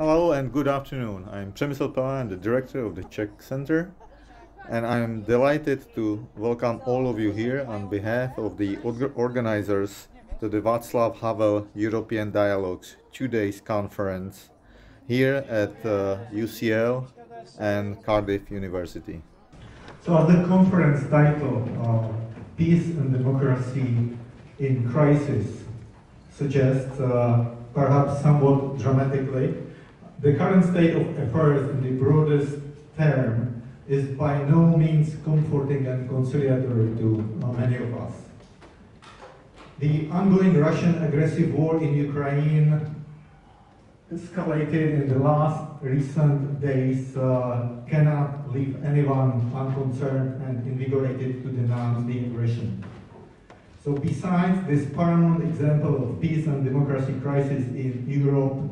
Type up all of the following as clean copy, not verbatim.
Hello and good afternoon. I'm Přemysl Pela, I'm the director of the Czech Center, and I'm delighted to welcome all of you here on behalf of the organizers to the Václav Havel European Dialogues 2 days conference here at UCL and Cardiff University. So the conference title, Peace and Democracy in Crisis, suggests, perhaps somewhat dramatically, the current state of affairs in the broadest term is by no means comforting and conciliatory to many of us. The ongoing Russian aggressive war in Ukraine escalated in the last recent days cannot leave anyone unconcerned and invigorated to denounce the aggression. So besides this paramount example of peace and democracy crisis in Europe,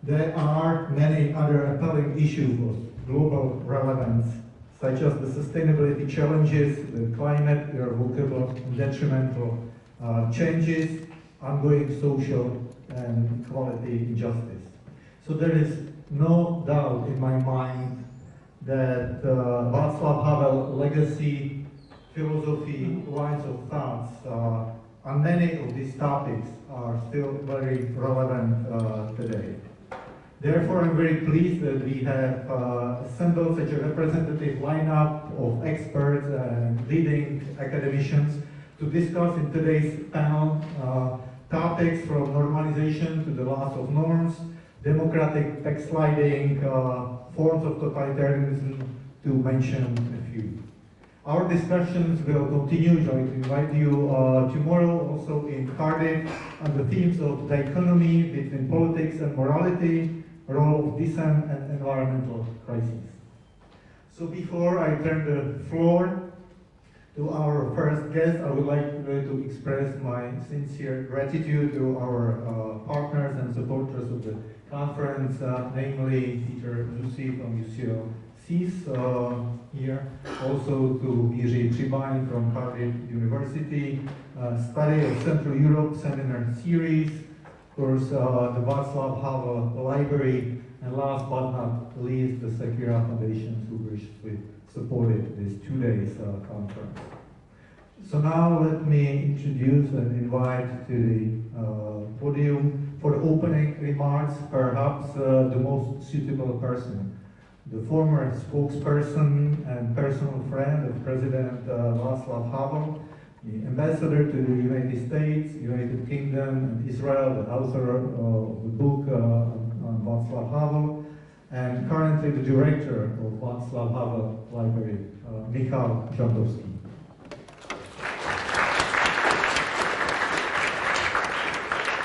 there are many other appalling issues of global relevance, such as the sustainability challenges, the climate, irrevocable and detrimental changes, ongoing social and equality injustice. So there is no doubt in my mind that Václav Havel legacy, philosophy, lines of thoughts on many of these topics are still very relevant today. Therefore, I'm very pleased that we have assembled such a representative lineup of experts and leading academicians to discuss in today's panel topics from normalization to the loss of norms, democratic backsliding, forms of totalitarianism, to mention a few. Our discussions will continue. I invite you tomorrow also in Cardiff on the themes of dichotomy between politics and morality, role of dissent and environmental crises. So before I turn the floor to our first guest, I would like to express my sincere gratitude to our partners and supporters of the conference, namely Peter Lucy from UCL here, also to Jiří Třibaň from Cardiff University, Study of Central Europe Seminar Series, of course the Václav Havel Library, and last but not least the Sekira Foundation, who graciously supported this 2 days conference. So now let me introduce and invite to the podium for the opening remarks, perhaps the most suitable person, the former spokesperson and personal friend of President Václav Havel, the ambassador to the United States, United Kingdom, and Israel, the author of the book on Václav Havel, and currently the director of Václav Havel Library, Michal Žantovský.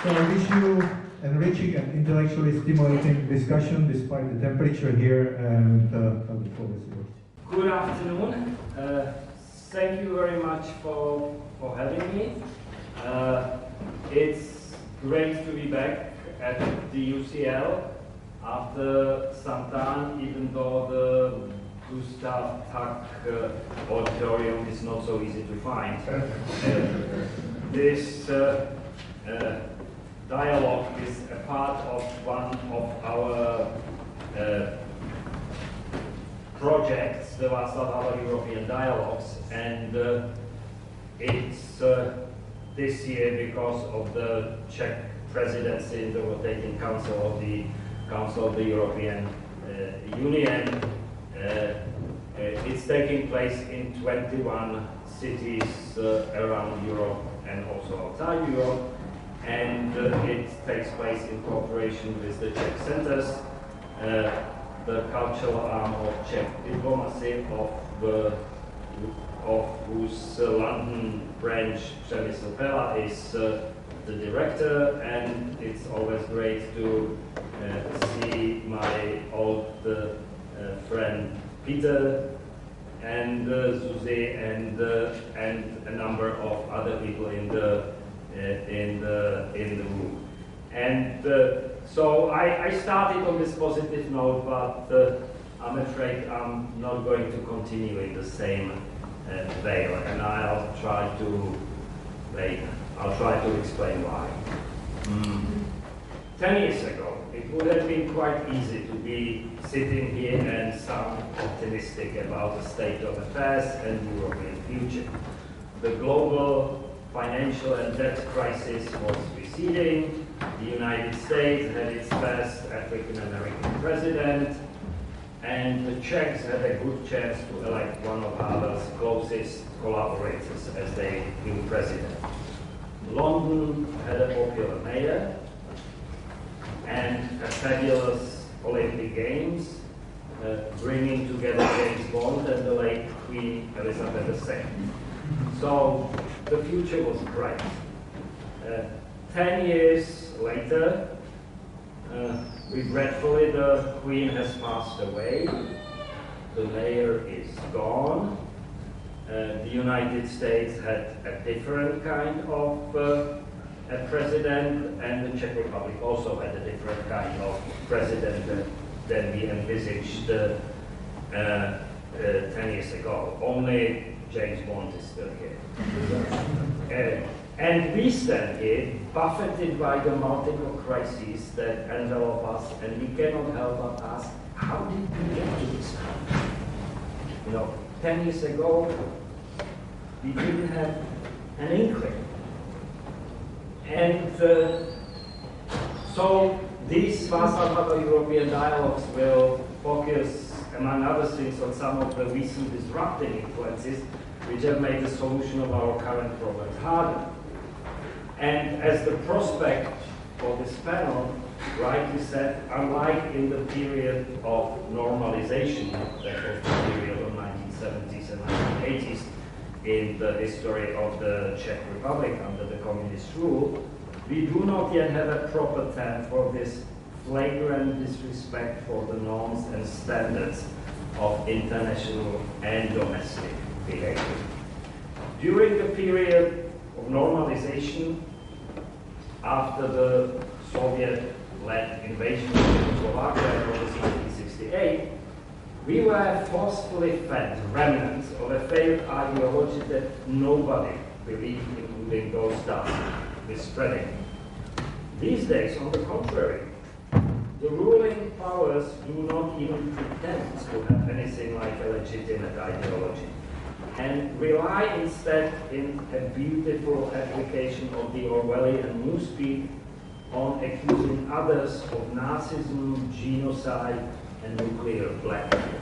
So I wish you enriching and intellectually stimulating discussion despite the temperature here, and the floor is yours. Good afternoon. Thank you very much for having me. It's great to be back at the UCL after some time, even though the Gustave Auditorium is not so easy to find. This dialogue is a part of one of our projects, the Václav Havel European Dialogues, and it's this year because of the Czech presidency in the rotating Council of the European Union. It's taking place in 21 cities around Europe and also outside Europe. And it takes place in cooperation with the Czech centers, the cultural arm of Czech diplomacy, of whose London branch Přemysl Pela is the director, and it's always great to see my old friend Peter and Susie and a number of other people in the room. And so I started on this positive note, but I'm afraid I'm not going to continue in the same vein, and I'll try to explain why. 10 years ago, it would have been quite easy to be sitting here and sound optimistic about the state of affairs and European future. The global financial and debt crisis was receding. The United States had its first African-American president, and the Czechs had a good chance to elect one of Havel's closest collaborators as their new president. London had a popular mayor and a fabulous Olympic Games, bringing together James Bond and the late Queen Elizabeth II. So the future was bright. 10 years later, regretfully, the Queen has passed away. The mayor is gone. The United States had a different kind of a president, and the Czech Republic also had a different kind of president than we envisaged 10 years ago. Only James Bond is still here. And we stand here, buffeted by the multiple crises that envelop us, and we cannot help but ask, how did we get to this point? You know, 10 years ago, we didn't have an inkling. And so these Václav Havel European dialogues will focus, among other things, on some of the recent disrupting influences which have made the solution of our current problems harder. And as the prospect for this panel rightly said, unlike in the period of normalization, that was the period of 1970s and 1980s in the history of the Czech Republic under the communist rule, we do not yet have a proper term for this flagrant disrespect for the norms and standards of international and domestic behavior. During the period of normalization, after the Soviet-led invasion of Czechoslovakia in August 1968, we were forcefully fed remnants of a failed ideology that nobody believed, including those tasked with spreading. These days, on the contrary, the ruling powers do not even pretend to have anything like a legitimate ideology, and rely instead, in a beautiful application of the Orwellian newspeak, on accusing others of Nazism, genocide, and nuclear blackmail.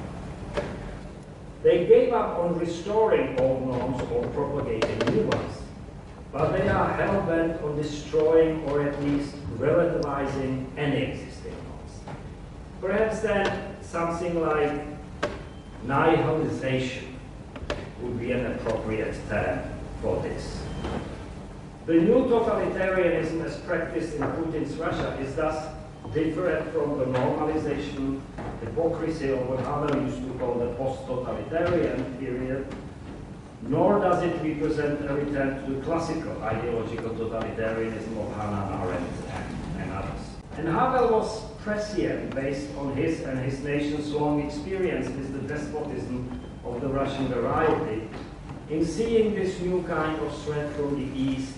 They gave up on restoring old norms or propagating new ones, but they are hell-bent on destroying or at least relativizing any existing norms. Perhaps then something like nihilization would be an appropriate term for this. The new totalitarianism as practiced in Putin's Russia is thus different from the normalization, hypocrisy, or what Havel used to call the post-totalitarian period, nor does it represent a return to the classical ideological totalitarianism of Hannah Arendt and others. And Havel was prescient based on his and his nation's long experience with the despotism of the Russian variety in seeing this new kind of threat from the East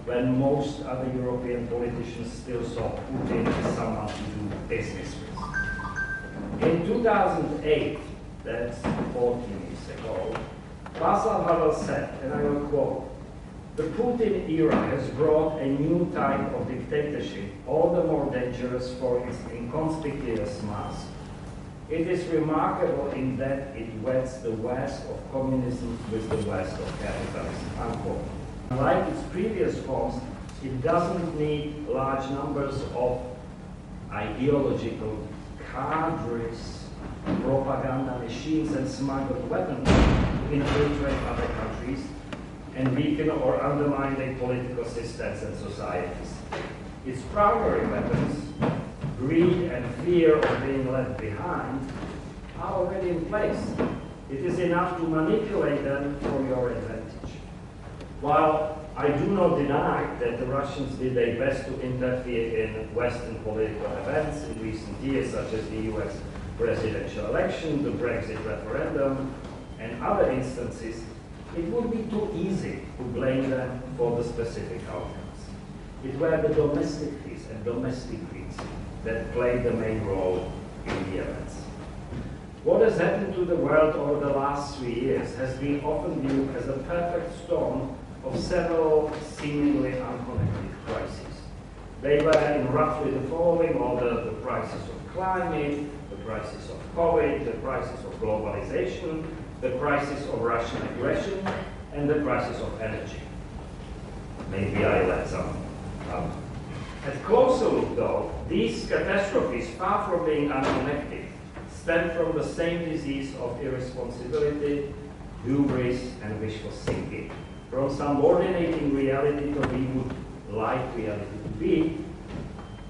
when most other European politicians still saw Putin as someone to do business with. In 2008, that's 14 years ago, Václav Havel said, and I will quote, "The Putin era has brought a new type of dictatorship, all the more dangerous for its inconspicuous mask. It is remarkable in that it weds the West of communism with the West of capitalism," unquote. Like its previous forms, it doesn't need large numbers of ideological cadres, propaganda machines, and smuggled weapons to infiltrate other countries and weaken or undermine their political systems and societies. Its primary weapons, greed and fear of being left behind, are already in place. It is enough to manipulate them for your advantage. While I do not deny that the Russians did their best to interfere in Western political events in recent years, such as the US presidential election, the Brexit referendum, and other instances, it would be too easy to blame them for the specific outcomes. It were the domestic fees and domestic greeds that played the main role in the events. What has happened to the world over the last 3 years has been often viewed as a perfect storm of several seemingly unconnected crises. They were in roughly the following order: the crisis of climate, the crisis of COVID, the crisis of globalization, the crisis of Russian aggression, and the crisis of energy. Maybe I let some out. At closer look, though, these catastrophes, far from being unconnected, stem from the same disease of irresponsibility, hubris, and wishful thinking, from subordinating reality to be would like reality to be,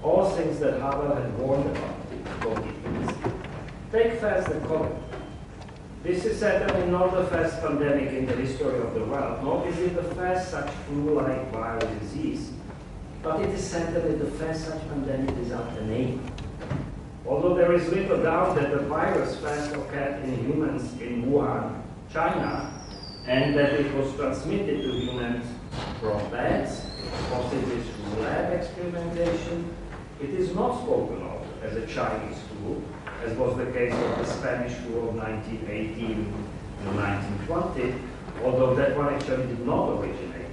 all things that Havel had warned about. Take first the COVID. This is certainly not the first pandemic in the history of the world, nor is it the first such flu-like viral disease, but it is certainly the first such pandemic without a name. Although there is little doubt that the virus first occurred in humans in Wuhan, China, and that it was transmitted to humans from bats, possibly through lab experimentation, it is not spoken of as a Chinese flu, as was the case of the Spanish flu of 1918 and 1920, although that one actually did not originate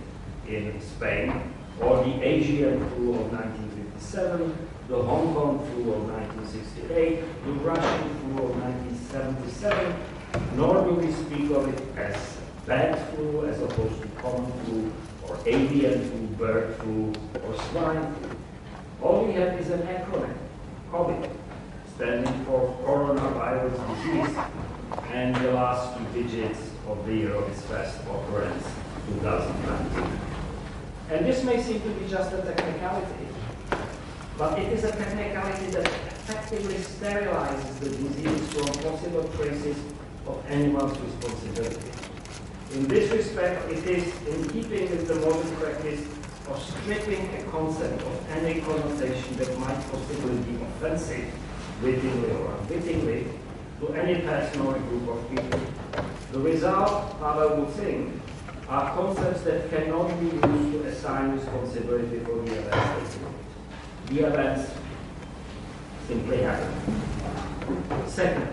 in Spain, or the Asian flu of 1957, the Hong Kong flu of 1968, the Russian flu of 1977, nor do we speak of it as bat flu as opposed to common flu, or avian flu, bird flu, or swine flu. All we have is an acronym, COVID, standing for coronavirus disease, and the last few digits of the year of its first occurrence, 2019. And this may seem to be just a technicality, but it is a technicality that effectively sterilizes the disease from possible traces of anyone's responsibility. In this respect, it is in keeping with the modern practice of stripping a concept of any connotation that might possibly be offensive, wittingly or unwittingly, to any person or group of people. The result, Havel would think, are concepts that cannot be used to assign responsibility for the events. The events simply happen. Second,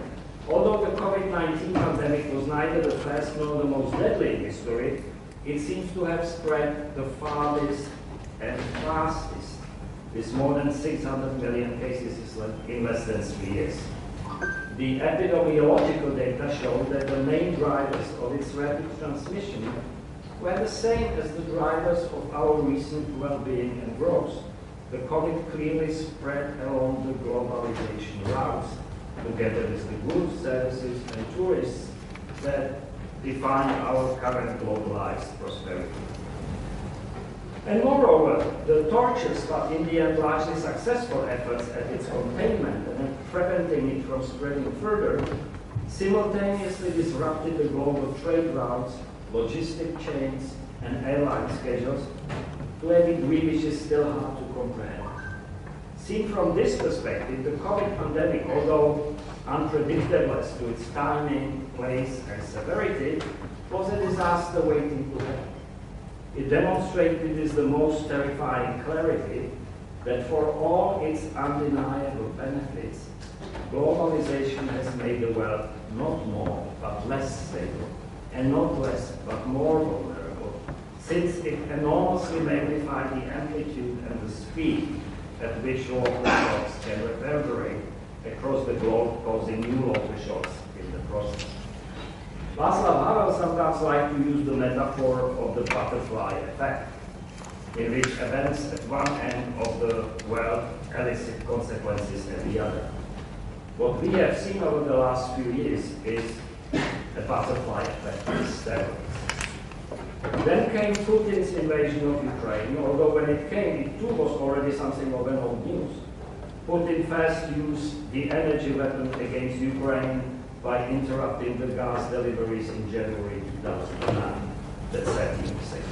although the COVID-19 pandemic was neither the first nor the most deadly in history, it seems to have spread the farthest and fastest, with more than 600 million cases in less than 3 years. The epidemiological data show that the main drivers of its rapid transmission were the same as the drivers of our recent well-being and growth. The COVID clearly spread along the globalization routes, together with the goods, services, and tourists that define our current globalized prosperity. And moreover, the tortuous but in the end largely successful efforts at its containment and preventing it from spreading further simultaneously disrupted the global trade routes, logistic chains, and airline schedules to a degree which is still hard to comprehend. Seen from this perspective, the COVID pandemic, although unpredictable as to its timing, place, and severity, was a disaster waiting to happen. It demonstrated with the most terrifying clarity that for all its undeniable benefits, globalization has made the world not more but less stable, and not less but more vulnerable, since it enormously magnified the amplitude and the speed at which local shocks can reverberate across the globe, causing new local shocks in the process. Václav Havel sometimes liked to use the metaphor of the butterfly effect, in which events at one end of the world elicit consequences at the other. What we have seen over the last few years is a butterfly effect on steroids. Then came Putin's invasion of Ukraine, although when it came, it too was already something of an old news. Putin first used the energy weapon against Ukraine by interrupting the gas deliveries in January 2009. That's 13 years ago.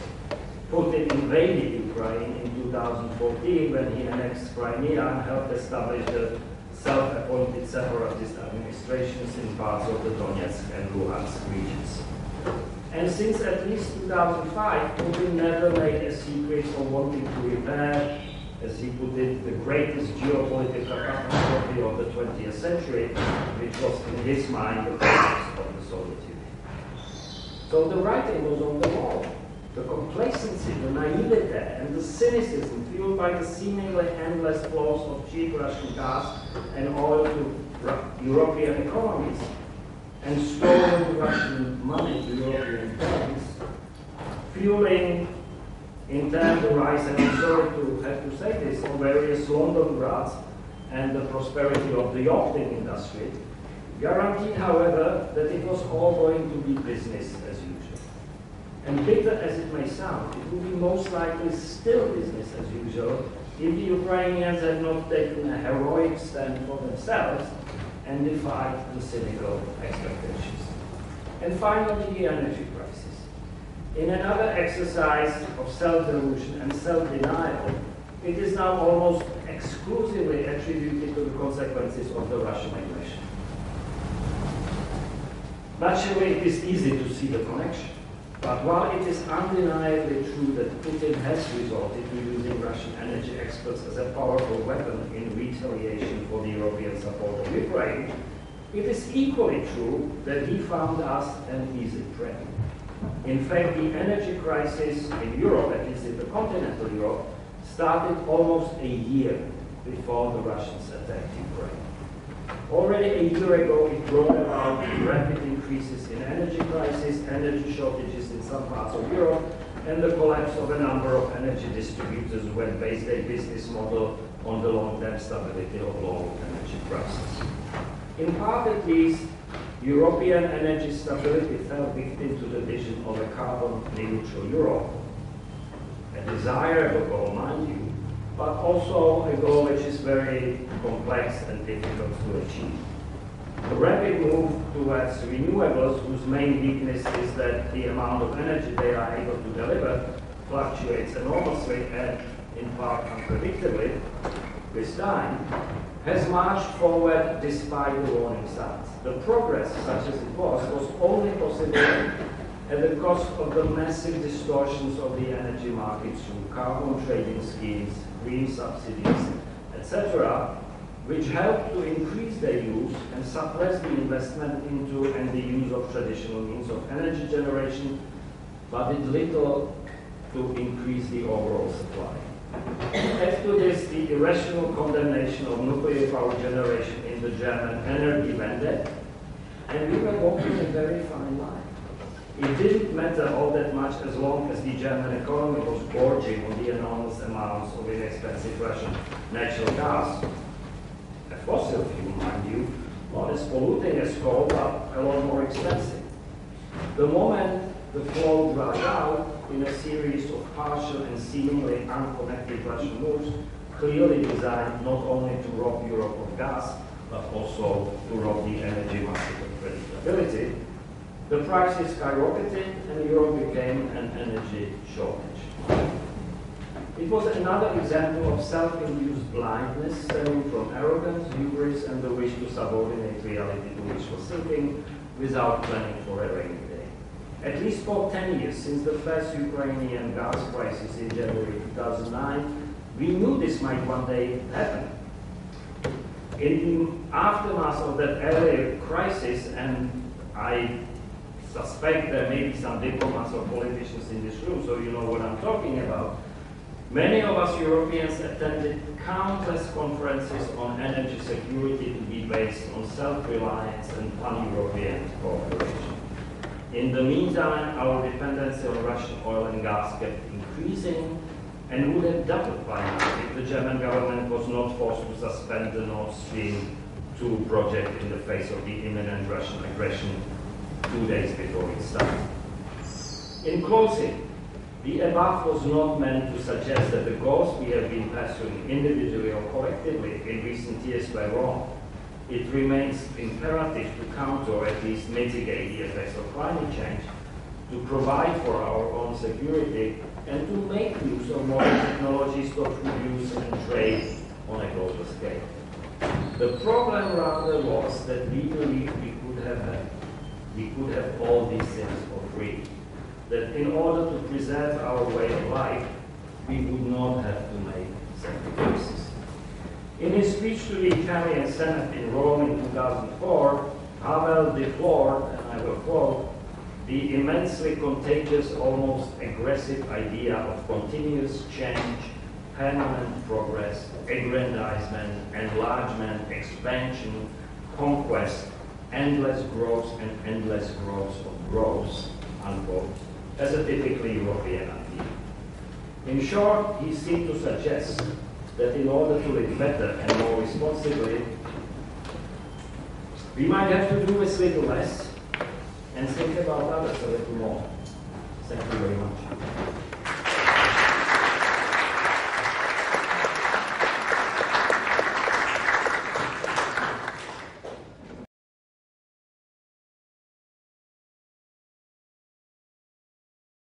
Putin invaded Ukraine in 2014 when he annexed Crimea and helped establish the self-appointed separatist administrations in parts of the Donetsk and Luhansk regions. And since at least 2005, Putin never made a secret of wanting to repair, as he put it, the greatest geopolitical catastrophe of the 20th century, which was in his mind the collapse of the Soviet Union. So the writing was on the wall. The complacency, the naivete, and the cynicism fueled by the seemingly endless flows of cheap Russian gas and oil to European economies, and stolen Russian money to European banks, fueling in turn the rise, and I'm sorry to have to say this, of various London grads and the prosperity of the yachting industry, guaranteed, however, that it was all going to be business as usual. And bitter as it may sound, it would be most likely still business as usual if the Ukrainians had not taken a heroic stand for themselves and defied the cynical expectations. And finally, the energy crisis. In another exercise of self-delusion and self-denial, it is now almost exclusively attributed to the consequences of the Russian aggression. Naturally, it is easy to see the connection. But while it is undeniably true that Putin has resorted to using Russian energy exports as a powerful weapon in retaliation for the European support of Ukraine, it is equally true that he found us an easy prey. In fact, the energy crisis in Europe, at least in the continental Europe, started almost a year before the Russians attacked Ukraine. Already a year ago, it brought about rapid increases in energy prices, energy shortages in some parts of Europe, and the collapse of a number of energy distributors who had based their business model on the long-term stability of low energy prices. In part at least, European energy stability fell victim to the vision of a carbon-neutral Europe, a desirable goal, mind you, but also a goal which is very complex and difficult to achieve. The rapid move towards renewables, whose main weakness is that the amount of energy they are able to deliver fluctuates enormously and, in part unpredictably, with time, has marched forward despite the warning signs. The progress, such as it was only possible at the cost of the massive distortions of the energy markets through carbon trading schemes, green subsidies, etc., which helped to increase their use and suppress the investment into and the use of traditional means of energy generation, but did little to increase the overall supply. Add to this the irrational condemnation of nuclear power generation in the German Energiewende, and we were walking a very fine line. It didn't matter all that much as long as the German economy was gorging on the enormous amounts of inexpensive Russian natural gas, a fossil fuel, mind you, not as polluting as coal, but a lot more expensive. The moment the flow dried out in a series of partial and seemingly unconnected Russian moves, clearly designed not only to rob Europe of gas, but also to rob the energy market of predictability, the prices skyrocketed and Europe became an energy shortage. It was another example of self-induced blindness stemming from arrogance, hubris, and the wish to subordinate reality to wishful thinking without planning for a rainy day. At least for 10 years, since the first Ukrainian gas crisis in January 2009, we knew this might one day happen. In the aftermath of that earlier crisis, and I suspect there may be some diplomats or politicians in this room, so you know what I'm talking about. Many of us Europeans attended countless conferences on energy security to be based on self-reliance and pan-European cooperation. In the meantime, our dependency on Russian oil and gas kept increasing and would have doubled by now if the German government was not forced to suspend the Nord Stream 2 project in the face of the imminent Russian aggression 2 days before it started. In closing, the above was not meant to suggest that the goals we have been pursuing individually or collectively in recent years were wrong. It remains imperative to counter or at least mitigate the effects of climate change, to provide for our own security, and to make use of modern technologies to produce and trade on a global scale. The problem rather was that we believed we could have all these things for free. That in order to preserve our way of life, we would not have to make sacrifices. In his speech to the Italian Senate in Rome in 2004, Havel deplored, and I will quote, the immensely contagious, almost aggressive idea of continuous change, permanent progress, aggrandizement, enlargement, expansion, conquest, endless growth and endless growth of growth, unquote, as a typically European idea. In short, he seemed to suggest that in order to live better and more responsibly, we might have to do with little less and think about others a little more. Thank you very much.